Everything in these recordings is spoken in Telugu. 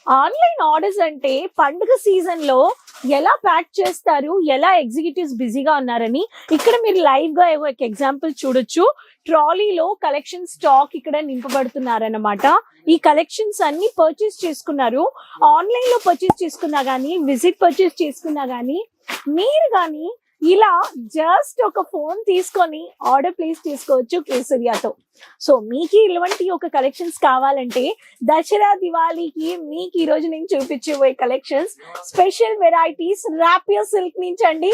ఆన్లైన్ ఆర్డర్స్ అంటే పండుగ సీజన్ లో ఎలా ప్యాక్ చేస్తారు, ఎలా ఎగ్జిక్యూటివ్స్ బిజీగా ఉన్నారని ఇక్కడ మీరు లైవ్ గా ఒక ఎగ్జాంపుల్ చూడొచ్చు. ట్రాలీలో కలెక్షన్ స్టాక్ ఇక్కడ నింపబడుతున్నారన్నమాట. ఈ కలెక్షన్స్ అన్ని పర్చేస్ చేసుకున్నారు. ఆన్లైన్ లో పర్చేస్ చేసుకున్నా గానీ, విజిట్ పర్చేస్ చేసుకున్నా గానీ, మీరు కానీ ఇలా జస్ట్ ఒక ఫోన్ తీసుకొని ఆర్డర్ ప్లేస్ చేసుకోవచ్చు కేసరియాతో. సో మీకు ఇలాంటి ఒక కలెక్షన్స్ కావాలంటే దసరా దివాళీకి మీకు ఈ రోజు నేను చూపించబోయే కలెక్షన్స్ స్పెషల్ వెరైటీస్ రాపియర్ సిల్క్ నుంచి అండి.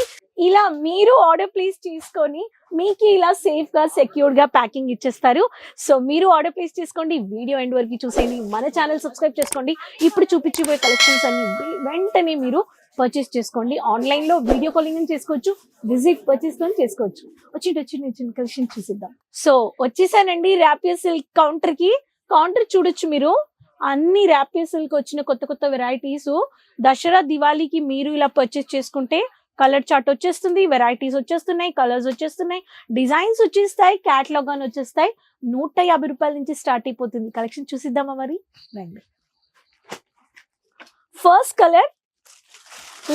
ఇలా మీరు ఆర్డర్ ప్లేస్ చేసుకొని మీకు ఇలా సేఫ్ గా సెక్యూర్ గా ప్యాకింగ్ ఇచ్చేస్తారు. సో మీరు ఆర్డర్ ప్లేస్ చేసుకోండి, వీడియో ఎండ్ వరకు చూసేయండి, మన ఛానల్ సబ్స్క్రైబ్ చేసుకోండి. ఇప్పుడు చూపించబోయే కలెక్షన్స్ అన్ని వెంటనే మీరు పర్చేస్ చేసుకోండి. ఆన్లైన్ లో వీడియో కాలింగ్ చేసుకోవచ్చు, విజిట్ పర్చేస్ చేసుకోవచ్చు. వచ్చిన కలెక్షన్ చూసిద్దాం. సో వచ్చేసానండి రాపియర్ సిల్క్ కౌంటర్ కి. కౌంటర్ చూడొచ్చు మీరు, అన్ని రాపియర్ సిల్క్ వచ్చిన కొత్త కొత్త వెరైటీస్. దసరా దివాళీకి మీరు ఇలా పర్చేస్ చేసుకుంటే కలర్ చార్ట్ వచ్చేస్తుంది, వెరైటీస్ వచ్చేస్తున్నాయి, కలర్స్ వచ్చేస్తున్నాయి, డిజైన్స్ వచ్చేస్తాయి, క్యాటలాగ్ అని వచ్చేస్తాయి. 150 రూపాయల నుంచి స్టార్ట్ అయిపోతుంది. కలెక్షన్ చూసిద్దామా మరి? First colour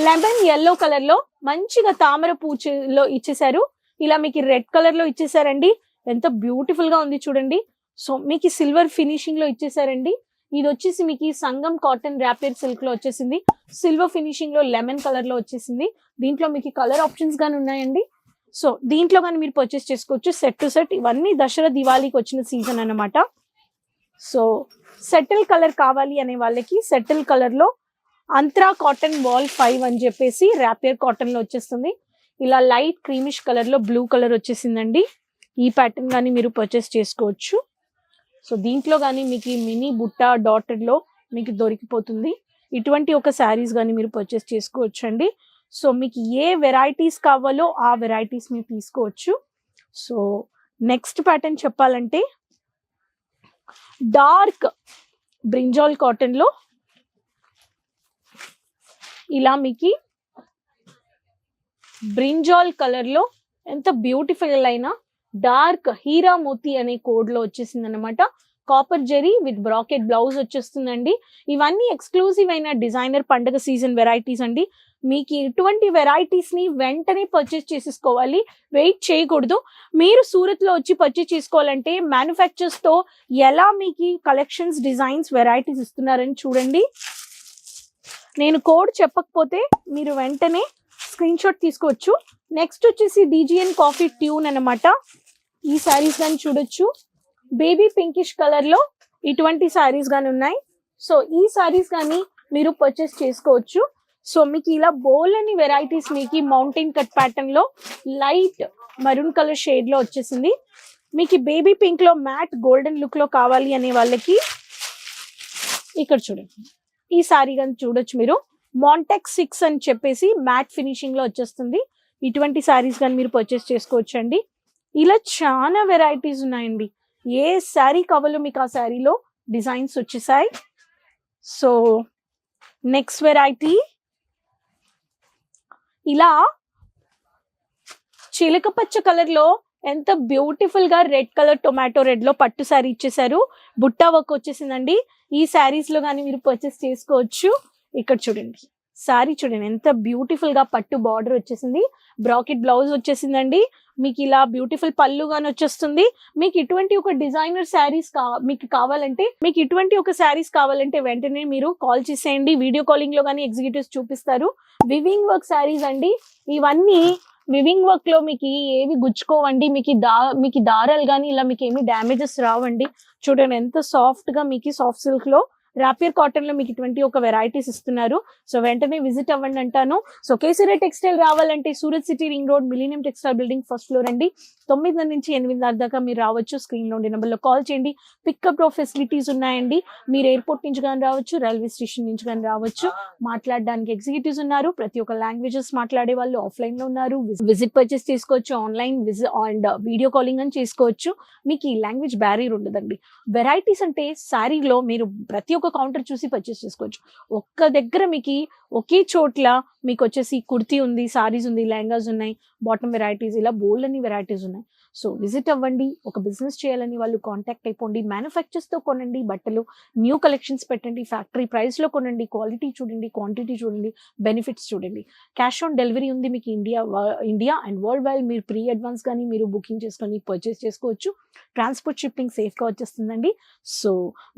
lemon yellow colour లో మంచిగా తామర పూచలో ఇచ్చేసారు. ఇలా మీకు రెడ్ కలర్ లో ఇచ్చేసారండి. ఎంత బ్యూటిఫుల్ గా ఉంది చూడండి. సో మీకు సిల్వర్ ఫినిషింగ్ లో ఇచ్చేసారండి. ఇది వచ్చేసి మీకు సంగం కాటన్ రాపియర్ సిల్క్ లో వచ్చేసింది. సిల్వర్ ఫినిషింగ్ లో లెమన్ కలర్ లో వచ్చేసింది. దీంట్లో మీకు కలర్ ఆప్షన్స్ గానీ ఉన్నాయండి. సో దీంట్లో కానీ మీరు పర్చేస్ చేసుకోవచ్చు సెట్ టు సెట్. ఇవన్నీ దసరా దివాళీకి వచ్చిన సీజన్ అన్నమాట. సో సెటిల్ కలర్ కావాలి అనే వాళ్ళకి సెటిల్ కలర్ లో అంత్రా కాటన్ వాల్ 5 అని చెప్పేసి రాపియర్ కాటన్ లో వచ్చేస్తుంది. ఇలా లైట్ క్రీమిష్ కలర్ లో బ్లూ కలర్ వచ్చేసిందండి. ఈ ప్యాటర్న్ కానీ మీరు పర్చేస్ చేసుకోవచ్చు. సో దీంట్లో కానీ మీకు మినీ బుట్ట డాటెడ్ లో మీకు దొరికిపోతుంది. ఇటువంటి ఒక శారీస్ కానీ మీరు పర్చేస్ చేసుకోవచ్చు అండి. సో మీకు ఏ వెరైటీస్ కావాలో ఆ వెరైటీస్ మీరు తీసుకోవచ్చు. సో నెక్స్ట్ ప్యాటర్న్ చెప్పాలంటే డార్క్ బ్రింజాల్ కాటన్ లో ఇలా మీకు బ్రింజాల్ కలర్ లో ఎంత బ్యూటిఫుల్ అయినా డార్క్ హీరా మోతి అనే కోడ్ లో వచ్చేసింది అనమాట. Copper zari with bracket blouse వచ్చేస్తుందండి. ఇవన్నీ ఎక్స్క్లూజివ్ అయిన డిజైనర్ పండుగ సీజన్ వెరైటీస్ అండి. మీకు ఇటువంటి వెరైటీస్ ని వెంటనే పర్చేస్ చేసేసుకోవాలి, వెయిట్ చేయకూడదు. మీరు సూరత్ లో వచ్చి పర్చేస్ చేసుకోవాలంటే మ్యానుఫ్యాక్చర్స్ తో ఎలా మీకు కలెక్షన్స్ డిజైన్స్ వెరైటీస్ ఇస్తున్నారని చూడండి. నేను కోడ్ చెప్పకపోతే మీరు వెంటనే స్క్రీన్ షాట్ తీసుకోవచ్చు. నెక్స్ట్ వచ్చేసి డిజిఎన్ కాఫీ ట్యూన్ అనమాట. ఈ శారీస్ కానీ చూడొచ్చు. బేబీ పింకిష్ కలర్ లో ఇటువంటి శారీస్ కానీ ఉన్నాయి. సో ఈ శారీస్ కానీ మీరు పర్చేస్ చేసుకోవచ్చు. సో మీకు ఇలా బోల్ అని వెరైటీస్ మీకు మౌంటైన్ కట్ ప్యాటర్న్ లో లైట్ మరూన్ కలర్ షేడ్ లో వచ్చేసింది. మీకు బేబీ పింక్ లో మ్యాట్ గోల్డెన్ లుక్ లో కావాలి అనే వాళ్ళకి ఇక్కడ చూడండి ఈ శారీ కానీ చూడొచ్చు మీరు. మాంటెక్ 6 అని చెప్పేసి మ్యాట్ ఫినిషింగ్ లో వచ్చేస్తుంది. ఇటువంటి శారీస్ కానీ మీరు పర్చేస్ చేసుకోవచ్చు అండి. ఇలా చాలా వెరైటీస్ ఉన్నాయండి. ఏ శారీ కావాలో మీకు ఆ శారీలో డిజైన్స్ వచ్చేసాయి. సో నెక్స్ట్ వెరైటీ ఇలా చిలక పచ్చ కలర్ లో ఎంత బ్యూటిఫుల్ గా రెడ్ కలర్ టొమాటో రెడ్ లో పట్టు శారీ ఇచ్చేసారు. బుట్టా వర్క్ వచ్చేసిందండి. ఈ శారీస్ లో కానీ మీరు పర్చేస్ చేసుకోవచ్చు. ఇక్కడ చూడండి శారీ చూడండి ఎంత బ్యూటిఫుల్ గా పట్టు బార్డర్ వచ్చేసింది, బ్రాకెట్ బ్లౌజ్ వచ్చేసిందండి. మీకు ఇలా బ్యూటిఫుల్ పళ్ళు గాని వచ్చేస్తుంది. మీకు ఇటువంటి ఒక డిజైనర్ శారీస్ కావాలంటే వెంటనే మీరు కాల్ చేసేయండి. వీడియో కాలింగ్ లో కానీ ఎగ్జిక్యూటివ్స్ చూపిస్తారు. వివింగ్ వర్క్ శారీస్ అండి. ఇవన్నీ వివింగ్ వర్క్ లో మీకు ఏవి గుచ్చుకోవండి. మీకు దారాలు కానీ ఇలా మీకు ఏమి డ్యామేజెస్ రావండి. చూడండి ఎంత సాఫ్ట్ గా మీకు సాఫ్ట్ సిల్క్ లో రాపియర్ కాటన్ లో మీకు ఇటువంటి ఒక వెరైటీస్ ఇస్తున్నారు. సో వెంటనే విజిట్ అవ్వండి అంటాను. సో కేసరియా టెక్స్టైల్ రావాలంటే Surat city ring road millennium textile building first floor అండి. 9 నుంచి 8 దాకా మీరు రావచ్చు. స్క్రీన్ లో ఉండే నెంబర్ లో కాల్ చేయండి. పికప్ డ్రాప్ ఫెసిలిటీస్ ఉన్నాయండి. మీరు ఎయిర్పోర్ట్ నుంచి కానీ రావచ్చు, రైల్వే స్టేషన్ నుంచి కానీ రావచ్చు. మాట్లాడడానికి ఎగ్జిక్యూటివ్స్ ఉన్నారు. ప్రతి ఒక్క లాంగ్వేజెస్ మాట్లాడే వాళ్ళు ఆఫ్లైన్ లో ఉన్నారు. విజిట్ పర్చేస్ చేసుకోవచ్చు, ఆన్లైన్ అండ్ వీడియో కాలింగ్ అని చేసుకోవచ్చు. మీకు ఈ లాంగ్వేజ్ బ్యారియర్ ఉండదండి. వెరైటీస్ అంటే శారీలో మీరు ప్రతి ఒక్క కౌంటర్ చూసి పర్చేస్ చేసుకోవచ్చు. ఒక్క దగ్గర మీకు ఒకే చోట్ల మీకు వచ్చేసి కుర్తీ ఉంది, సారీస్ ఉంది, లెహంగాస్ ఉన్నాయి, బాటమ్ వెరైటీస్, ఇలా బోల్డ్ అన్ని వెరైటీస్ ఉన్నాయి. సో విజిట్ అవ్వండి. ఒక బిజినెస్ చేయాలని వాళ్ళు కాంటాక్ట్ అయిపోండి. మ్యానుఫ్యాక్చర్స్తో కొనండి బట్టలు, న్యూ కలెక్షన్స్ పెట్టండి, ఫ్యాక్టరీ ప్రైస్లో కొనండి, క్వాలిటీ చూడండి, క్వాంటిటీ చూడండి, బెనిఫిట్స్ చూడండి. క్యాష్ ఆన్ డెలివరీ ఉంది మీకు ఇండియా అండ్ వరల్డ్ వైడ్. మీరు ప్రీ అడ్వాన్స్ కానీ మీరు బుకింగ్ చేసుకొని పర్చేస్ చేసుకోవచ్చు. ట్రాన్స్పోర్ట్ షిప్పింగ్ సేఫ్గా వచ్చేస్తుందండి. సో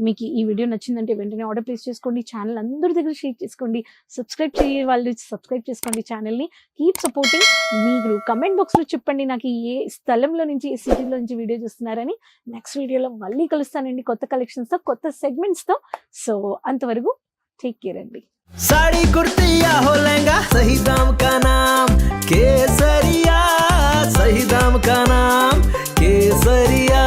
మీకు ఈ వీడియో నచ్చిందంటే వెంటనే ఆర్డర్ ప్లేస్ చేసుకోండి. ఛానల్ అందరి దగ్గర షేర్ చేసుకోండి. సబ్స్క్రైబ్ చేయ వాళ్ళు సబ్స్క్రైబ్ చేసుకోండి ఛానల్ని. Keep supporting. మీరు కమెంట్ బాక్స్లో చెప్పండి నాకు ఏ స్థలంలో నుంచి, ఏ సిటీలో నుంచి వీడియో చూస్తున్నారని. నెక్స్ట్ వీడియోలో మళ్ళీ కలుస్తానండి కొత్త కలెక్షన్స్తో, కొత్త సెగ్మెంట్స్తో. సో అంతవరకు టేక్ కేర్ అండి. साड़ी कुर्ती या हो लहंगा, सही दाम का नाम केसरिया, सही दाम का नाम केसरिया।